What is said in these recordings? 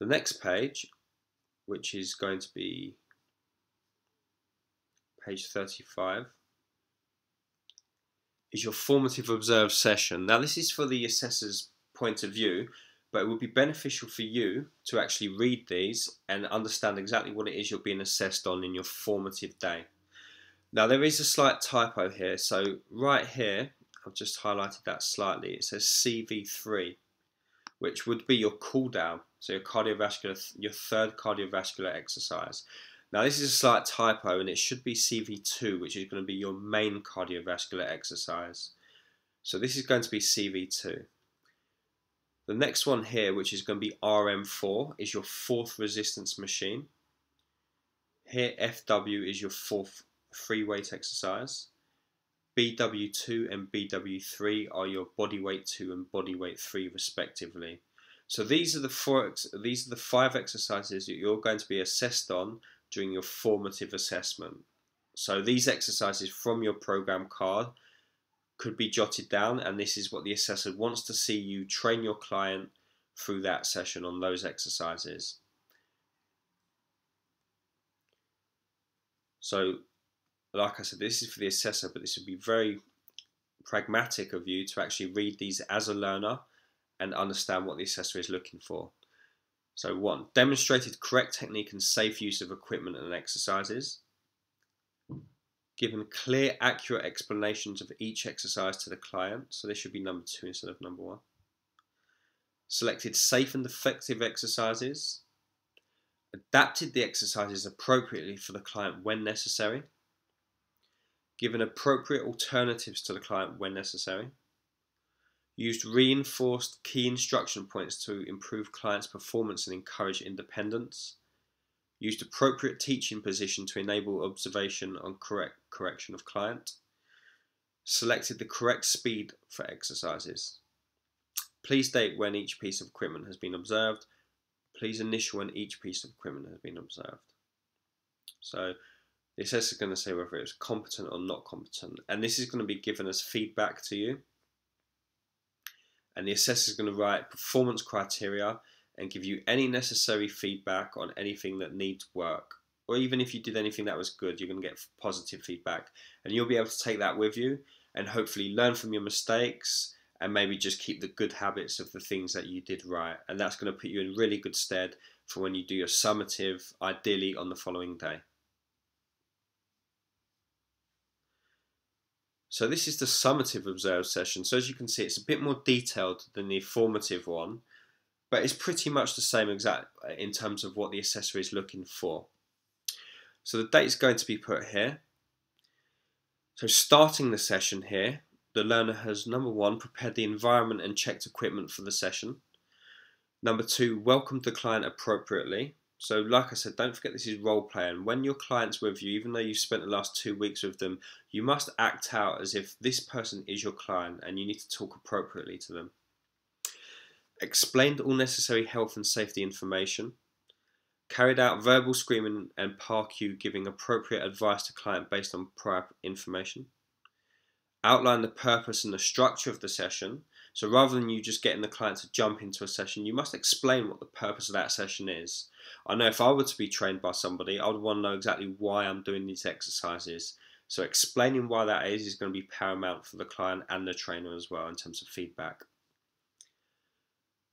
The next page, which is going to be page 35, is your formative observed session. Now this is for the assessor's point of view, but it would be beneficial for you to actually read these and understand exactly what it is you're being assessed on in your formative day. Now there is a slight typo here, so right here, I've just highlighted that slightly, it says CV3, which would be your cool down, so your third cardiovascular exercise. Now this is a slight typo and it should be CV2, which is going to be your main cardiovascular exercise. So this is going to be CV2. The next one here, which is going to be RM4, is your fourth resistance machine. Here FW is your fourth free weight exercise. BW2 and BW3 are your body weight 2 and body weight 3 respectively. So these are the 5 exercises that you're going to be assessed on during your formative assessment. So these exercises from your program card could be jotted down, and this is what the assessor wants to see you train your client through that session on those exercises. So like I said, this is for the assessor, but this would be very pragmatic of you to actually read these as a learner and understand what the assessor is looking for. So 1, demonstrated correct technique and safe use of equipment and exercises. Given clear, accurate explanations of each exercise to the client. So this should be number 2 instead of number 1. Selected safe and effective exercises. Adapted the exercises appropriately for the client when necessary. Given appropriate alternatives to the client when necessary. Used reinforced key instruction points to improve clients' performance and encourage independence. Used appropriate teaching position to enable observation on correction of client. Selected the correct speed for exercises. Please date when each piece of equipment has been observed. Please initial when each piece of equipment has been observed. So the assessor is going to say whether it's competent or not competent, and this is going to be given as feedback to you. And the assessor is going to write performance criteria and give you any necessary feedback on anything that needs work. Or even if you did anything that was good, you're going to get positive feedback. And you'll be able to take that with you and hopefully learn from your mistakes and maybe just keep the good habits of the things that you did right. And that's going to put you in really good stead for when you do your summative, ideally on the following day. So this is the summative observed session. So as you can see, it's a bit more detailed than the formative one, but it's pretty much the same exact in terms of what the assessor is looking for. So the date is going to be put here. So starting the session here, the learner has, number 1, prepared the environment and checked equipment for the session. Number 2, welcomed the client appropriately. So like I said, don't forget this is role play, and when your client's with you, even though you've spent the last 2 weeks with them, you must act out as if this person is your client and you need to talk appropriately to them. Explained all necessary health and safety information. Carried out verbal screening and PAR-Q, giving appropriate advice to client based on prior information. Outline the purpose and the structure of the session. So rather than you just getting the client to jump into a session, you must explain what the purpose of that session is. I know if I were to be trained by somebody, I would want to know exactly why I'm doing these exercises. So explaining why that is going to be paramount for the client and the trainer as well in terms of feedback.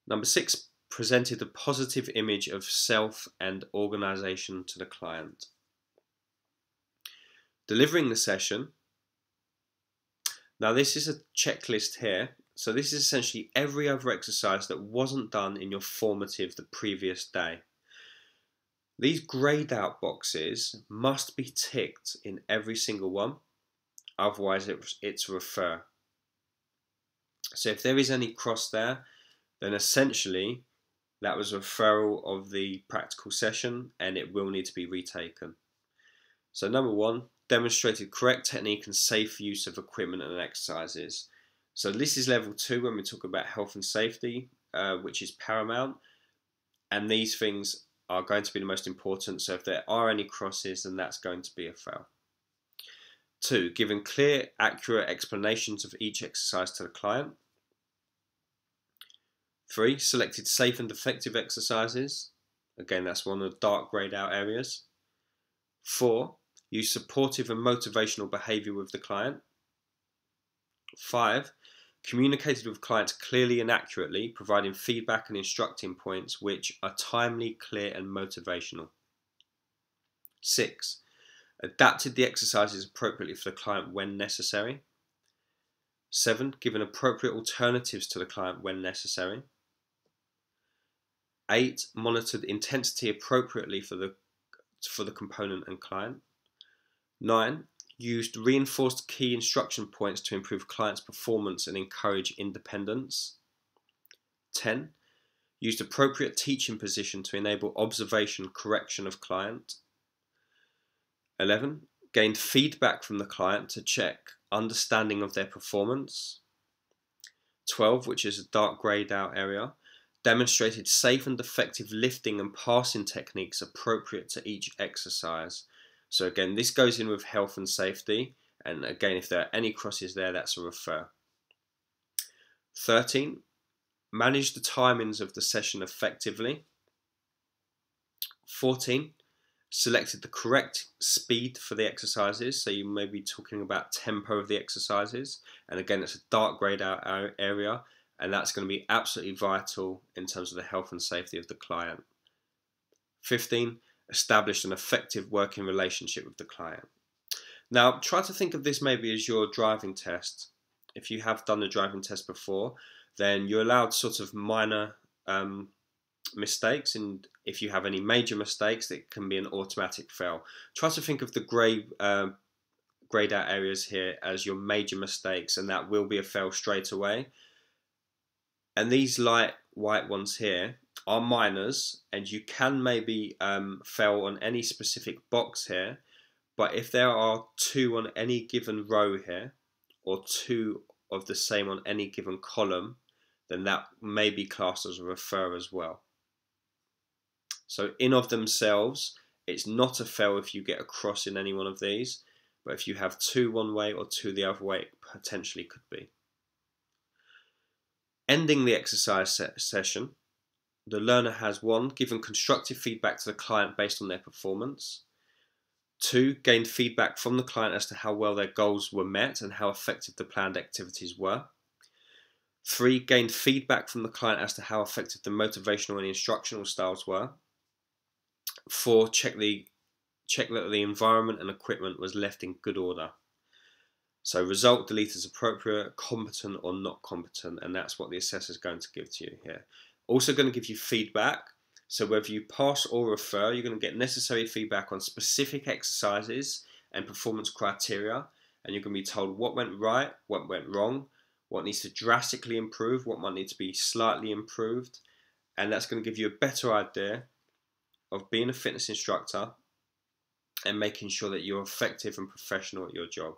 Number 6, presented a positive image of self and organisation to the client. Delivering the session. Now this is a checklist here. So this is essentially every other exercise that wasn't done in your formative the previous day. These greyed out boxes must be ticked in every single one, otherwise it's refer. So if there is any cross there, then essentially that was a referral of the practical session and it will need to be retaken. So number 1, demonstrated correct technique and safe use of equipment and exercises. So this is level 2 when we talk about health and safety, which is paramount, and these things are going to be the most important. So if there are any crosses, then that's going to be a fail. 2, giving clear, accurate explanations of each exercise to the client. 3, selected safe and effective exercises. Again, that's one of the dark greyed out areas. 4, use supportive and motivational behaviour with the client. 5, communicated with clients clearly and accurately, providing feedback and instructing points which are timely, clear and motivational. 6, adapted the exercises appropriately for the client when necessary. 7, given appropriate alternatives to the client when necessary. 8, monitored intensity appropriately for the component and client. 9, used reinforced key instruction points to improve client's performance and encourage independence. 10, used appropriate teaching position to enable observation correction of client. 11, gained feedback from the client to check understanding of their performance. 12, which is a dark greyed out area, demonstrated safe and effective lifting and passing techniques appropriate to each exercise. So again, this goes in with health and safety, and again, if there are any crosses there, that's a refer. 13, manage the timings of the session effectively. 14, selected the correct speed for the exercises, so you may be talking about tempo of the exercises, and again, it's a dark greyed out area, and that's going to be absolutely vital in terms of the health and safety of the client. 15, established an effective working relationship with the client. Now, try to think of this maybe as your driving test. If you have done the driving test before, then you're allowed sort of minor mistakes, and if you have any major mistakes, it can be an automatic fail. Try to think of the greyed out areas here as your major mistakes, and that will be a fail straight away. And these light white ones here are minors, and you can maybe fail on any specific box here, but if there are 2 on any given row here, or 2 of the same on any given column, then that may be classed as a refer as well. So in of themselves, it's not a fail if you get a cross in any one of these, but if you have 2 one way or 2 the other way, it potentially could be. Ending the exercise session, the learner has 1, given constructive feedback to the client based on their performance. 2, gained feedback from the client as to how well their goals were met and how effective the planned activities were. 3, gained feedback from the client as to how effective the motivational and instructional styles were. 4, check that the environment and equipment was left in good order. So result delete as appropriate, competent or not competent, and that's what the assessor is going to give to you here. Also going to give you feedback, so whether you pass or refer, you're going to get necessary feedback on specific exercises and performance criteria, and you're going to be told what went right, what went wrong, what needs to drastically improve, what might need to be slightly improved, and that's going to give you a better idea of being a fitness instructor and making sure that you're effective and professional at your job.